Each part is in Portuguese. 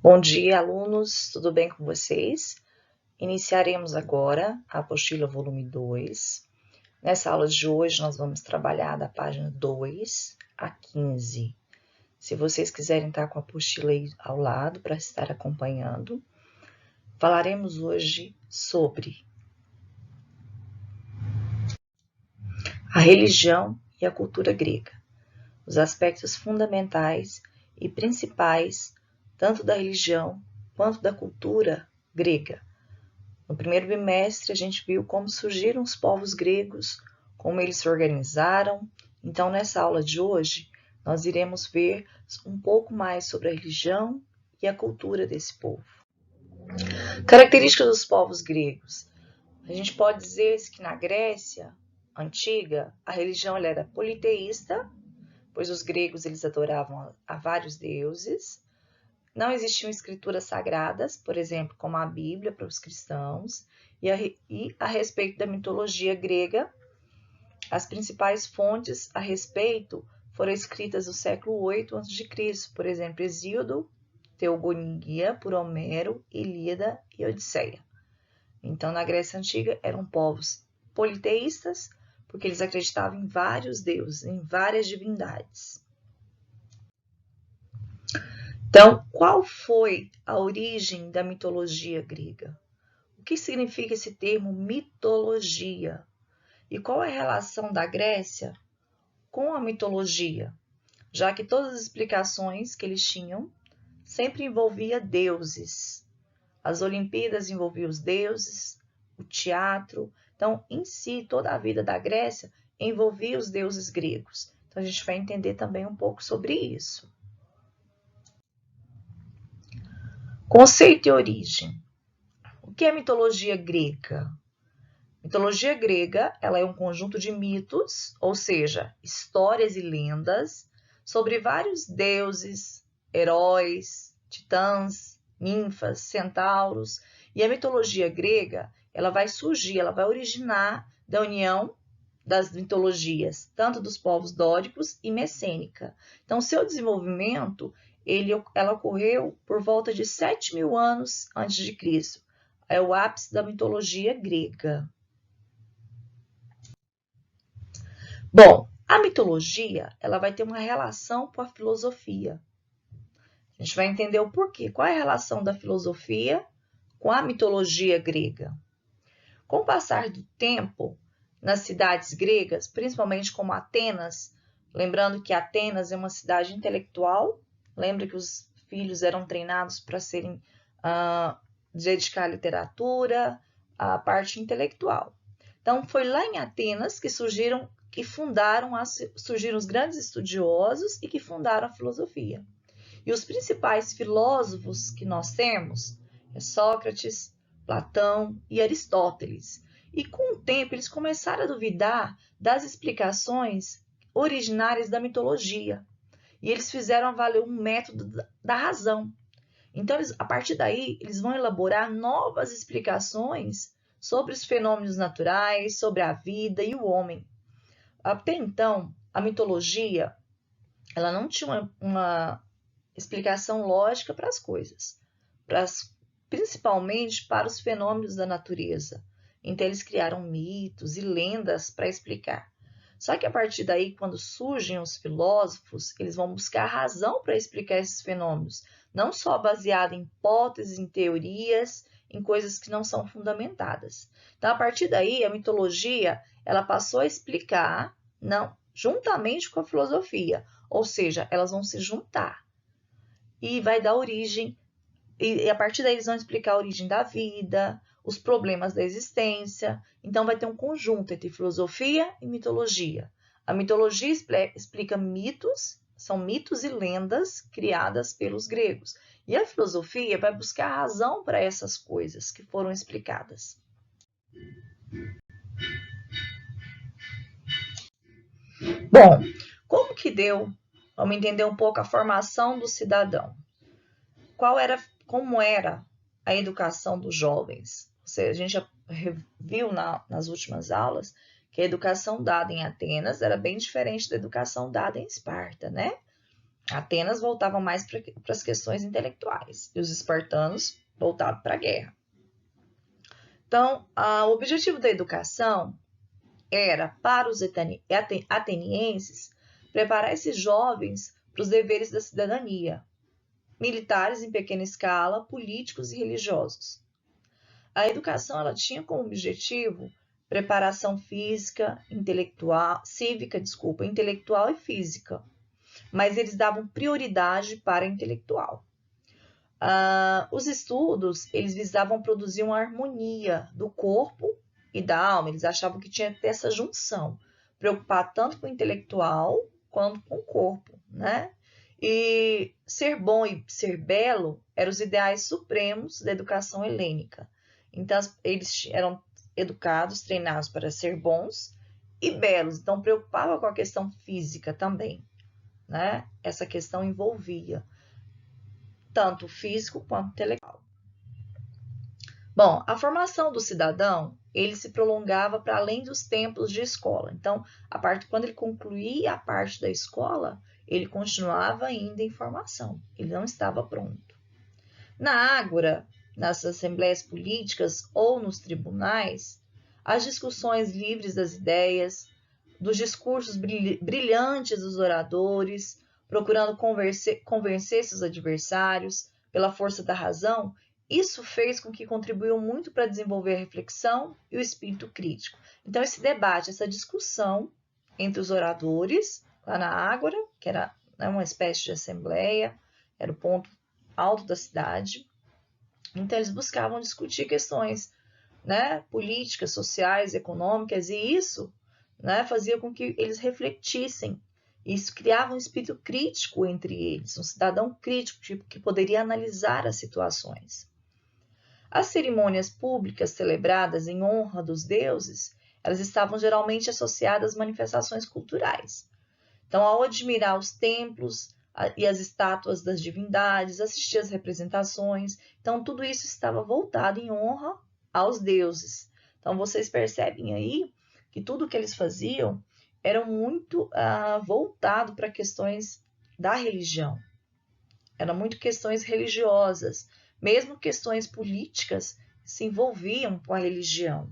Bom dia, alunos, tudo bem com vocês? Iniciaremos agora a apostila volume 2. Nessa aula de hoje, nós vamos trabalhar da página 2 a 15. Se vocês quiserem estar com a apostila aí ao lado para estar acompanhando, falaremos hoje sobre a religião e a cultura grega, os aspectos fundamentais e principais tanto da religião quanto da cultura grega. No primeiro bimestre, a gente viu como surgiram os povos gregos, como eles se organizaram. Então, nessa aula de hoje, nós iremos ver um pouco mais sobre a religião e a cultura desse povo. Características dos povos gregos. A gente pode dizer que na Grécia antiga, a religião era politeísta, pois os gregos eles adoravam a vários deuses. Não existiam escrituras sagradas, por exemplo, como a Bíblia para os cristãos, e a respeito da mitologia grega, as principais fontes a respeito foram escritas no século VIII a.C., por exemplo, Hesíodo, Teogonia, por Homero, Ilíada e Odisseia. Então, na Grécia Antiga, eram povos politeístas, porque eles acreditavam em vários deuses, em várias divindades. Então, qual foi a origem da mitologia grega? O que significa esse termo mitologia? E qual é a relação da Grécia com a mitologia? Já que todas as explicações que eles tinham sempre envolvia deuses. As Olimpíadas envolviam os deuses, o teatro. Então, em si, toda a vida da Grécia envolvia os deuses gregos. Então, a gente vai entender também um pouco sobre isso. Conceito e origem. O que é mitologia grega? Mitologia grega ela é um conjunto de mitos, ou seja, histórias e lendas sobre vários deuses, heróis, titãs, ninfas, centauros. E a mitologia grega ela vai surgir, ela vai originar da união das mitologias, tanto dos povos dóricos e messênica. Então, seu desenvolvimento ela ocorreu por volta de 7.000 anos antes de Cristo. É o ápice da mitologia grega. Bom, a mitologia ela vai ter uma relação com a filosofia. A gente vai entender o porquê. Qual é a relação da filosofia com a mitologia grega? Com o passar do tempo, nas cidades gregas, principalmente como Atenas, lembrando que Atenas é uma cidade intelectual, lembra que os filhos eram treinados para serem dedicar à literatura, à parte intelectual. Então, foi lá em Atenas que surgiram os grandes estudiosos e que fundaram a filosofia. E os principais filósofos que nós temos é Sócrates, Platão e Aristóteles. E com o tempo eles começaram a duvidar das explicações originárias da mitologia. E eles fizeram valer um método da razão. Então, a partir daí, eles vão elaborar novas explicações sobre os fenômenos naturais, sobre a vida e o homem. Até então, a mitologia ela não tinha uma explicação lógica para as coisas, principalmente para os fenômenos da natureza. Então, eles criaram mitos e lendas para explicar. Só que a partir daí, quando surgem os filósofos, eles vão buscar razão para explicar esses fenômenos, não só baseado em hipóteses, em teorias, em coisas que não são fundamentadas. Então, a partir daí, a mitologia ela passou a explicar, não, juntamente com a filosofia, ou seja, elas vão se juntar e vai dar origem, e a partir daí eles vão explicar a origem da vida, os problemas da existência. Então, vai ter um conjunto entre filosofia e mitologia. A mitologia explica mitos, são mitos e lendas criadas pelos gregos. E a filosofia vai buscar razão para essas coisas que foram explicadas. Bom, como que deu? Vamos entender um pouco a formação do cidadão. Como era a educação dos jovens? A gente já viu nas últimas aulas que a educação dada em Atenas era bem diferente da educação dada em Esparta, né? Atenas voltava mais para as questões intelectuais e os espartanos voltavam para a guerra. Então, o objetivo da educação era, para os atenienses, preparar esses jovens para os deveres da cidadania, militares em pequena escala, políticos e religiosos. A educação ela tinha como objetivo preparação intelectual e física, mas eles davam prioridade para a intelectual. Os estudos eles visavam produzir uma harmonia do corpo e da alma. Eles achavam que tinha que ter essa junção, preocupar tanto com o intelectual quanto com o corpo, né? E ser bom e ser belo eram os ideais supremos da educação helênica. Então, eles eram educados, treinados para ser bons e belos. Então, preocupava com a questão física também, né? Essa questão envolvia tanto físico quanto intelectual. Bom, a formação do cidadão, ele se prolongava para além dos tempos de escola. Então, quando ele concluía a parte da escola, ele continuava ainda em formação, ele não estava pronto. Na ágora, nas assembleias políticas ou nos tribunais, as discussões livres das ideias, dos discursos brilhantes dos oradores, procurando convencer seus adversários pela força da razão, isso fez com que contribuiu muito para desenvolver a reflexão e o espírito crítico. Então, esse debate, essa discussão entre os oradores, lá na ágora, que era uma espécie de assembleia, era o ponto alto da cidade. Então, eles buscavam discutir questões, né, políticas, sociais, econômicas, e isso, né, fazia com que eles refletissem. Isso criava um espírito crítico entre eles, um cidadão crítico que poderia analisar as situações. As cerimônias públicas celebradas em honra dos deuses, elas estavam geralmente associadas às manifestações culturais. Então, ao admirar os templos e as estátuas das divindades, assistir às representações, então tudo isso estava voltado em honra aos deuses. Então, vocês percebem aí que tudo que eles faziam era muito voltado para questões da religião. Eram muito questões religiosas. Mesmo questões políticas se envolviam com a religião.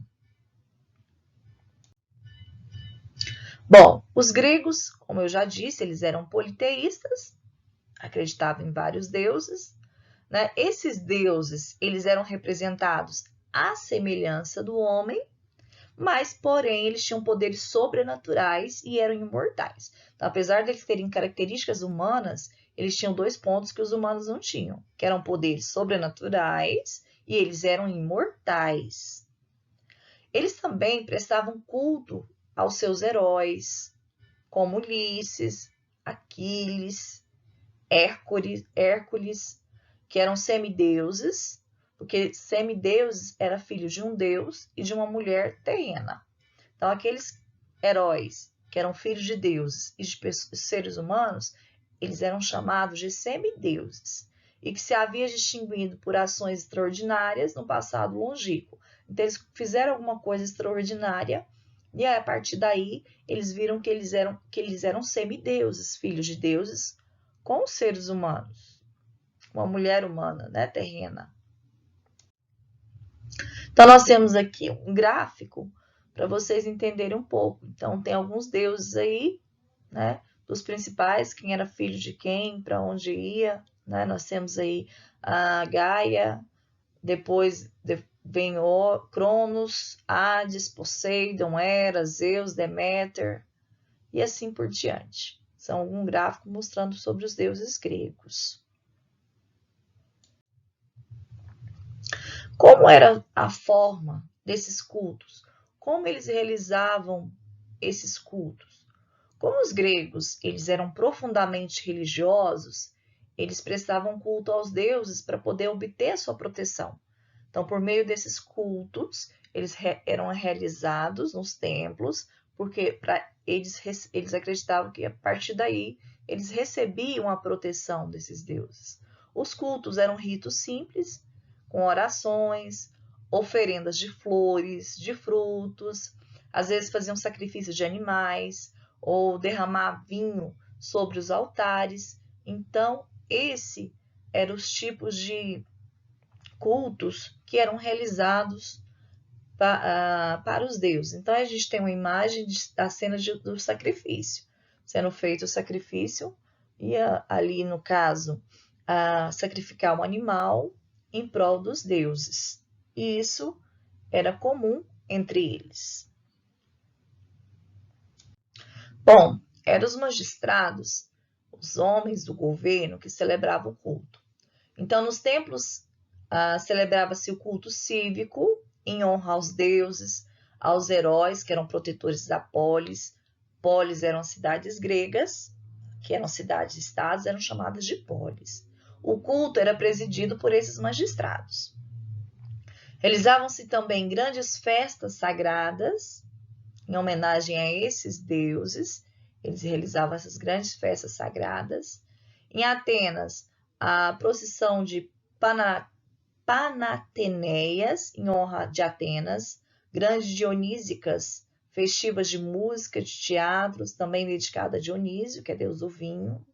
Bom, os gregos, como eu já disse, eles eram politeístas, acreditavam em vários deuses, né? Esses deuses, eles eram representados à semelhança do homem, mas, porém, eles tinham poderes sobrenaturais e eram imortais. Então, apesar de eles terem características humanas, eles tinham 2 pontos que os humanos não tinham, que eram poderes sobrenaturais e eles eram imortais. Eles também prestavam culto aos seus heróis, como Ulisses, Aquiles, Hércules, que eram semideuses, porque semideuses era filho de um deus e de uma mulher terrena. Então, aqueles heróis que eram filhos de deuses e de seres humanos, eles eram chamados de semideuses, e que se havia distinguido por ações extraordinárias no passado longínquo. Então, eles fizeram alguma coisa extraordinária, e a partir daí, eles viram que eles eram semideuses, filhos de deuses, com os seres humanos, uma mulher humana, né, terrena. Então, nós temos aqui um gráfico para vocês entenderem um pouco. Então, tem alguns deuses aí, né, dos principais, quem era filho de quem, para onde ia, né? Nós temos aí a Gaia, depois vem o Cronos, Hades, Poseidon, Hera, Zeus, Deméter, e assim por diante. São algum gráfico mostrando sobre os deuses gregos. Como era a forma desses cultos? Como eles realizavam esses cultos? Como os gregos eles eram profundamente religiosos, eles prestavam culto aos deuses para poder obter a sua proteção. Então, por meio desses cultos, eles eram realizados nos templos, porque eles acreditavam que a partir daí eles recebiam a proteção desses deuses. Os cultos eram ritos simples, com orações, oferendas de flores, de frutos, às vezes faziam sacrifício de animais, ou derramar vinho sobre os altares, Então, esse eram os tipos de cultos que eram realizados para os deuses. Então, a gente tem uma imagem da cena do sacrifício. Sendo feito o sacrifício, ia ali, no caso, sacrificar um animal em prol dos deuses. E isso era comum entre eles. Bom, eram os magistrados, os homens do governo, que celebravam o culto. Então, nos templos, celebrava-se o culto cívico, em honra aos deuses, aos heróis, que eram protetores da polis. Polis eram cidades gregas, que eram cidades-estados, eram chamadas de polis. O culto era presidido por esses magistrados. Realizavam-se também grandes festas sagradas, em homenagem a esses deuses. Eles realizavam essas grandes festas sagradas. Em Atenas, a procissão de Panateneias, em honra de Atenas, grandes dionísicas, festivas de música, de teatros, também dedicada a Dionísio, que é deus do vinho.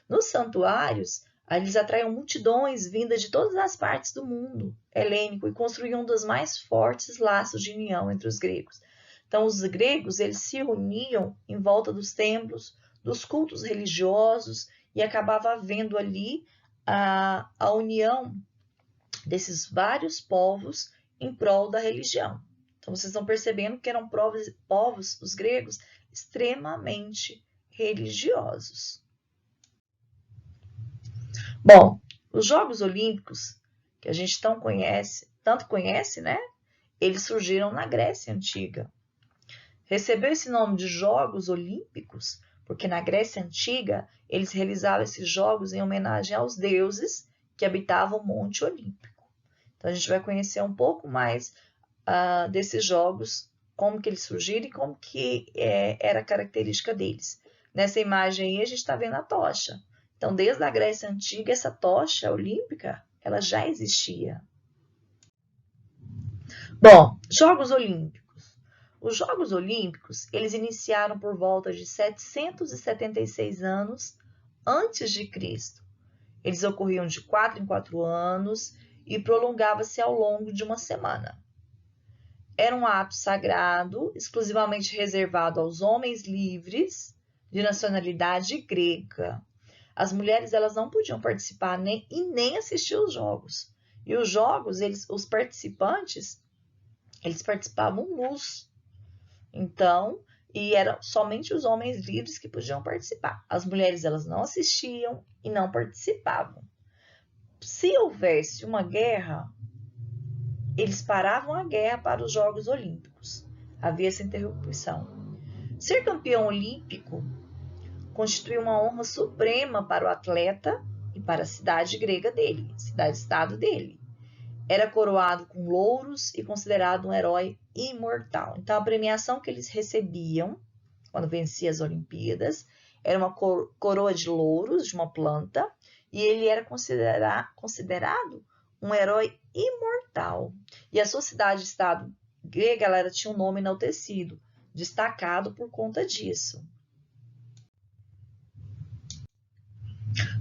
Nos santuários, eles atraíam multidões vindas de todas as partes do mundo helênico e construíam um dos mais fortes laços de união entre os gregos. Então, os gregos, eles se uniam em volta dos templos, dos cultos religiosos, e acabava havendo ali a união desses vários povos em prol da religião. Então, vocês estão percebendo que eram povos, os gregos, extremamente religiosos. Bom, os Jogos Olímpicos, que a gente tanto conhece, né? Eles surgiram na Grécia Antiga. Recebeu esse nome de Jogos Olímpicos porque na Grécia Antiga eles realizavam esses jogos em homenagem aos deuses que habitavam o Monte Olímpico. Então a gente vai conhecer um pouco mais desses jogos, como que eles surgiram e como que era a característica deles. Nessa imagem aí a gente está vendo a tocha. Então, desde a Grécia Antiga, essa tocha olímpica, ela já existia. Bom, Jogos Olímpicos. Os Jogos Olímpicos, eles iniciaram por volta de 776 anos antes de Cristo. Eles ocorriam de 4 em 4 anos e prolongava-se ao longo de uma semana. Era um ato sagrado, exclusivamente reservado aos homens livres de nacionalidade grega. As mulheres, elas não podiam participar e nem assistir os jogos. E os jogos, os participantes, eles participavam nus. Então, e eram somente os homens livres que podiam participar. As mulheres, elas não assistiam e não participavam. Se houvesse uma guerra, eles paravam a guerra para os Jogos Olímpicos. Havia essa interrupção. Ser campeão olímpico constitui uma honra suprema para o atleta e para a cidade grega dele, cidade-estado dele. Era coroado com louros e considerado um herói imortal. Então, a premiação que eles recebiam quando vencia as Olimpíadas era uma coroa de louros de uma planta e ele era considerado um herói imortal. E a sua cidade-estado grega, ela tinha um nome enaltecido, destacado por conta disso.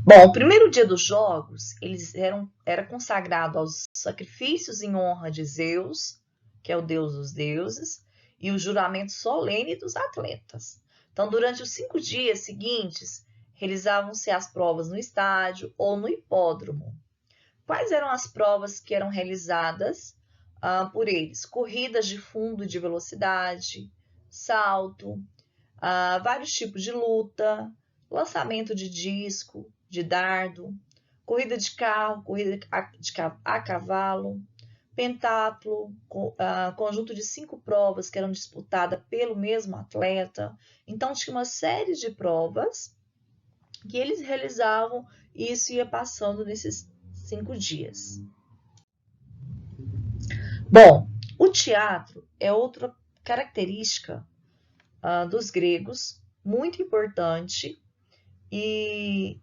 Bom, o primeiro dia dos jogos, era consagrado aos sacrifícios em honra de Zeus, que é o deus dos deuses, e o juramento solene dos atletas. Então, durante os 5 dias seguintes, realizavam-se as provas no estádio ou no hipódromo. Quais eram as provas que eram realizadas por eles? Corridas de fundo de velocidade, salto, vários tipos de luta, lançamento de disco, de dardo, corrida de carro, corrida a cavalo, pentatlo, conjunto de 5 provas que eram disputadas pelo mesmo atleta. Então, tinha uma série de provas que eles realizavam e isso ia passando nesses 5 dias. Bom, o teatro é outra característica dos gregos, muito importante, e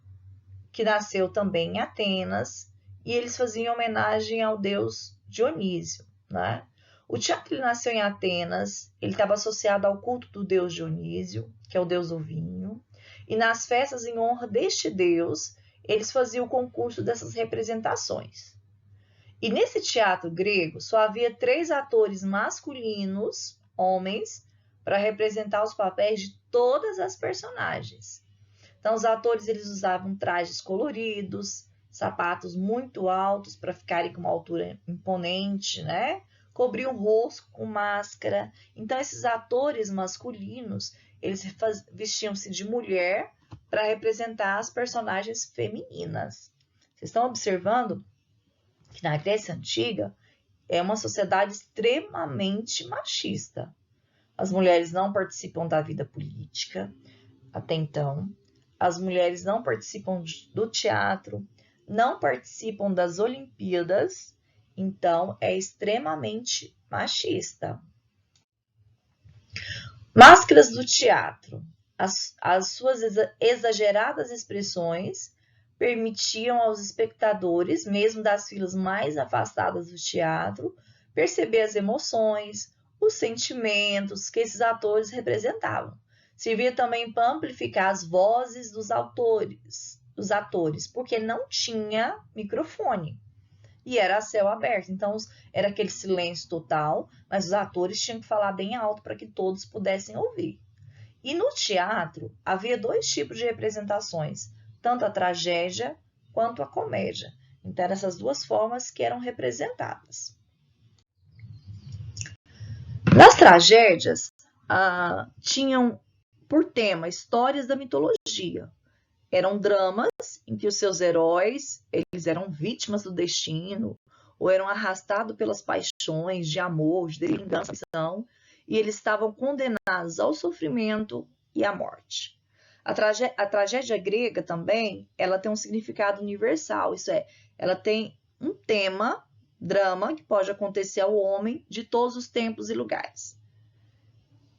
que nasceu também em Atenas, e eles faziam homenagem ao deus Dionísio, né? O teatro ele nasceu em Atenas, ele estava associado ao culto do deus Dionísio, que é o deus do vinho. E nas festas em honra deste deus, eles faziam o concurso dessas representações. E nesse teatro grego só havia 3 atores masculinos, homens, para representar os papéis de todas as personagens. Então, os atores eles usavam trajes coloridos, sapatos muito altos para ficarem com uma altura imponente, né? Cobriam o rosto com máscara. Então, esses atores masculinos, eles vestiam-se de mulher para representar as personagens femininas. Vocês estão observando que na Grécia Antiga é uma sociedade extremamente machista. As mulheres não participam da vida política até então. As mulheres não participam do teatro, não participam das Olimpíadas, então é extremamente machista. Máscaras do teatro. As suas exageradas expressões permitiam aos espectadores, mesmo das filas mais afastadas do teatro, perceber as emoções, os sentimentos que esses atores representavam. Servia também para amplificar as vozes dos atores, porque não tinha microfone e era a céu aberto. Então, era aquele silêncio total, mas os atores tinham que falar bem alto para que todos pudessem ouvir. E no teatro, havia 2 tipos de representações, tanto a tragédia quanto a comédia. Então, eram essas 2 formas que eram representadas. Nas tragédias, tinham por tema histórias da mitologia. Eram dramas em que os seus heróis eles eram vítimas do destino ou eram arrastados pelas paixões de amor, de vingança, e eles estavam condenados ao sofrimento e à morte. A tragédia grega também, ela tem um significado universal, isso é, ela tem um tema, drama, que pode acontecer ao homem de todos os tempos e lugares.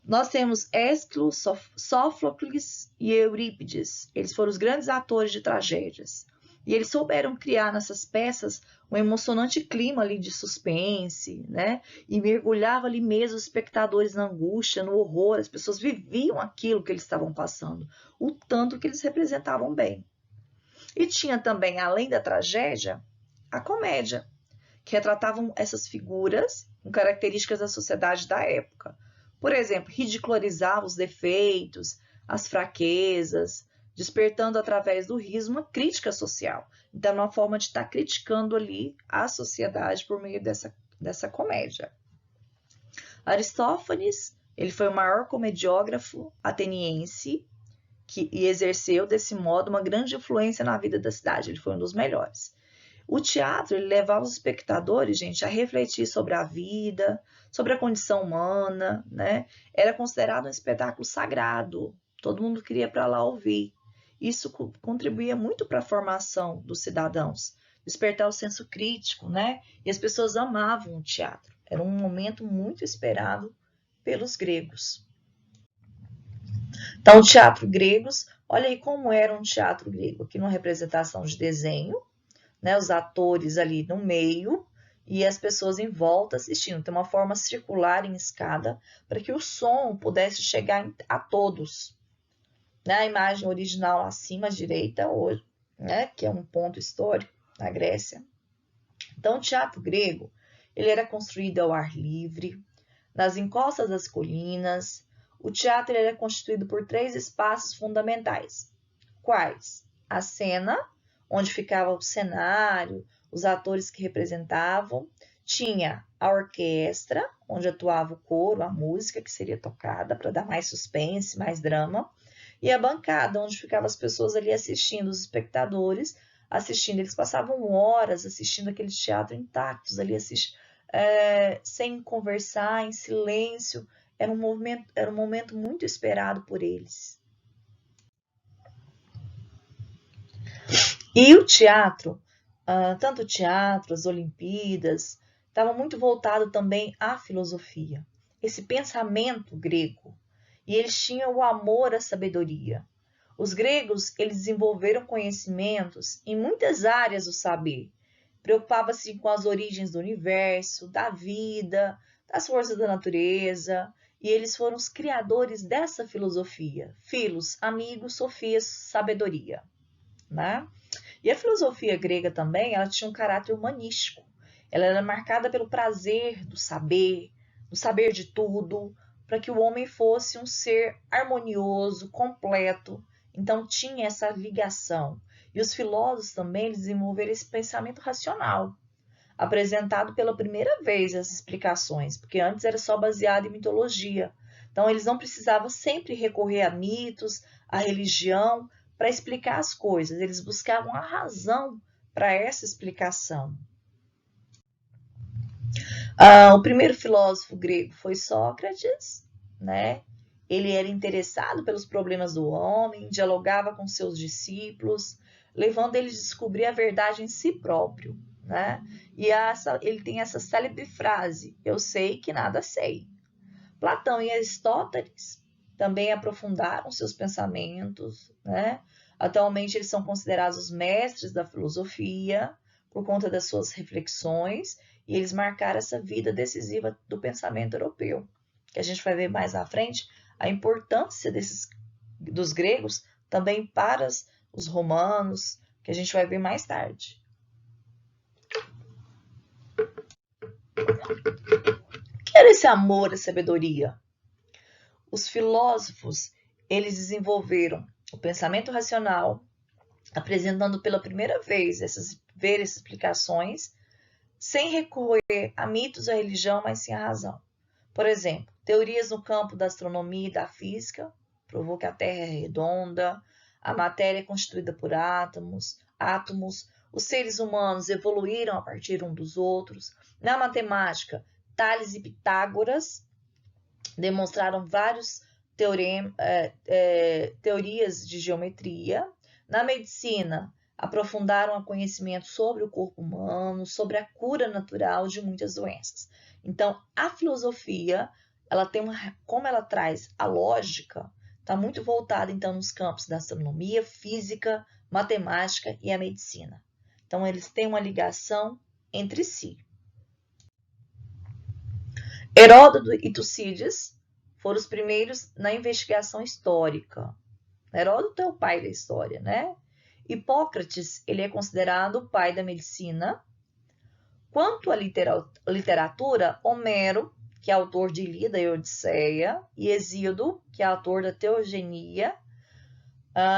Nós temos Ésquilo, Sófocles e Eurípides. Eles foram os grandes atores de tragédias. E eles souberam criar nessas peças um emocionante clima ali de suspense, né? E mergulhava ali mesmo os espectadores na angústia, no horror. As pessoas viviam aquilo que eles estavam passando, o tanto que eles representavam bem. E tinha também, além da tragédia, a comédia, que retratavam essas figuras com características da sociedade da época. Por exemplo, ridicularizava os defeitos, as fraquezas, despertando através do riso uma crítica social. Então, é uma forma de estar criticando ali a sociedade por meio dessa comédia. Aristófanes, ele foi o maior comediógrafo ateniense e exerceu desse modo uma grande influência na vida da cidade. Ele foi um dos melhores. O teatro ele levava os espectadores, gente, a refletir sobre a vida, sobre a condição humana, né? Era considerado um espetáculo sagrado. Todo mundo queria para lá ouvir. Isso contribuía muito para a formação dos cidadãos, despertar o senso crítico, né? E as pessoas amavam o teatro. Era um momento muito esperado pelos gregos. Então, o teatro gregos, olha aí como era um teatro grego. Aqui numa representação de desenho, né, os atores ali no meio e as pessoas em volta assistindo. Tem uma forma circular em escada para que o som pudesse chegar a todos. Na imagem original acima à direita, hoje, né, que é um ponto histórico na Grécia. Então, o teatro grego ele era construído ao ar livre, nas encostas das colinas. O teatro ele era constituído por 3 espaços fundamentais. Quais? A cena, onde ficava o cenário, os atores que representavam. Tinha a orquestra, onde atuava o coro, a música que seria tocada para dar mais suspense, mais drama. E a bancada, onde ficavam as pessoas ali assistindo, os espectadores assistindo. Eles passavam horas assistindo aquele teatro intactos, ali sem conversar, em silêncio. Era um momento muito esperado por eles. E o teatro, tanto o teatro, as Olimpíadas, estava muito voltado também à filosofia, esse pensamento grego. E eles tinham o amor à sabedoria. Os gregos, eles desenvolveram conhecimentos em muitas áreas do saber. Preocupava-se com as origens do universo, da vida, das forças da natureza. e eles foram os criadores dessa filosofia. Philos, amigo, Sophias, sabedoria, né? E a filosofia grega também, ela tinha um caráter humanístico. Ela era marcada pelo prazer do saber de tudo, para que o homem fosse um ser harmonioso, completo. Então tinha essa ligação. E os filósofos também desenvolveram esse pensamento racional, apresentado pela primeira vez as explicações, porque antes era só baseado em mitologia. Então eles não precisavam sempre recorrer a mitos, a religião, para explicar as coisas. Eles buscavam a razão para essa explicação. O primeiro filósofo grego foi Sócrates, né? Ele era interessado pelos problemas do homem, dialogava com seus discípulos, levando eles a descobrir a verdade em si próprio, né? E ele tem essa célebre frase: eu sei que nada sei. Platão e Aristóteles também aprofundaram seus pensamentos, né? Atualmente eles são considerados os mestres da filosofia por conta das suas reflexões, e eles marcaram essa vida decisiva do pensamento europeu, que a gente vai ver mais à frente a importância dos gregos também para os romanos, que a gente vai ver mais tarde. O que era esse amor à sabedoria? Os filósofos, eles desenvolveram o pensamento racional, apresentando pela primeira vez essas explicações, sem recorrer a mitos ou a religião, mas sim à razão. Por exemplo, teorias no campo da astronomia e da física provou que a Terra é redonda, a matéria é constituída por átomos, os seres humanos evoluíram a partir uns dos outros. Na matemática, Tales e Pitágoras demonstraram várias teorias de geometria. Na medicina, aprofundaram o conhecimento sobre o corpo humano, sobre a cura natural de muitas doenças. Então, a filosofia, como ela traz a lógica, está muito voltada então nos campos da astronomia, física, matemática e a medicina. Então, eles têm uma ligação entre si. Heródoto e Tucídides foram os primeiros na investigação histórica. Heródoto é o pai da história, né? Hipócrates, ele é considerado o pai da medicina. Quanto à literatura, Homero, que é autor de Ilíada e Odisseia, e Hesíodo, que é autor da Teogenia,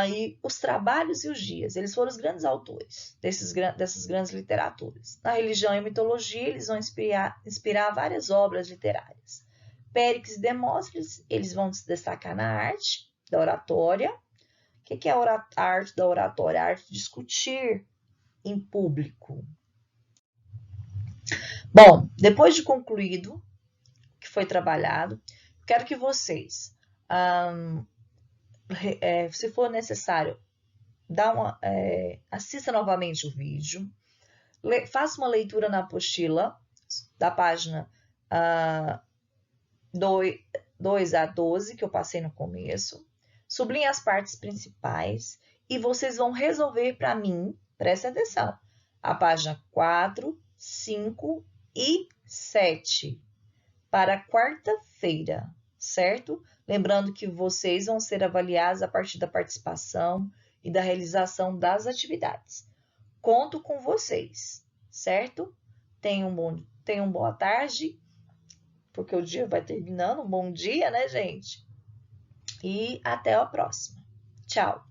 e os Trabalhos e os Dias. Eles foram os grandes autores dessas grandes literaturas. Na religião e mitologia, eles vão inspirar várias obras literárias. Péricles e Demóstenes, eles vão se destacar na arte da oratória. O que é a arte da oratória? A arte de discutir em público. Bom, depois de concluído o que foi trabalhado, quero que vocês, se for necessário, assista novamente o vídeo, faça uma leitura na apostila da página 2 a 12, que eu passei no começo, sublinhe as partes principais e vocês vão resolver para mim, presta atenção, a página 4, 5 e 7 para quarta-feira, certo? Lembrando que vocês vão ser avaliados a partir da participação e da realização das atividades. Conto com vocês, certo? Tenham boa tarde, porque o dia vai terminando. Um bom dia, né, gente? E até a próxima. Tchau!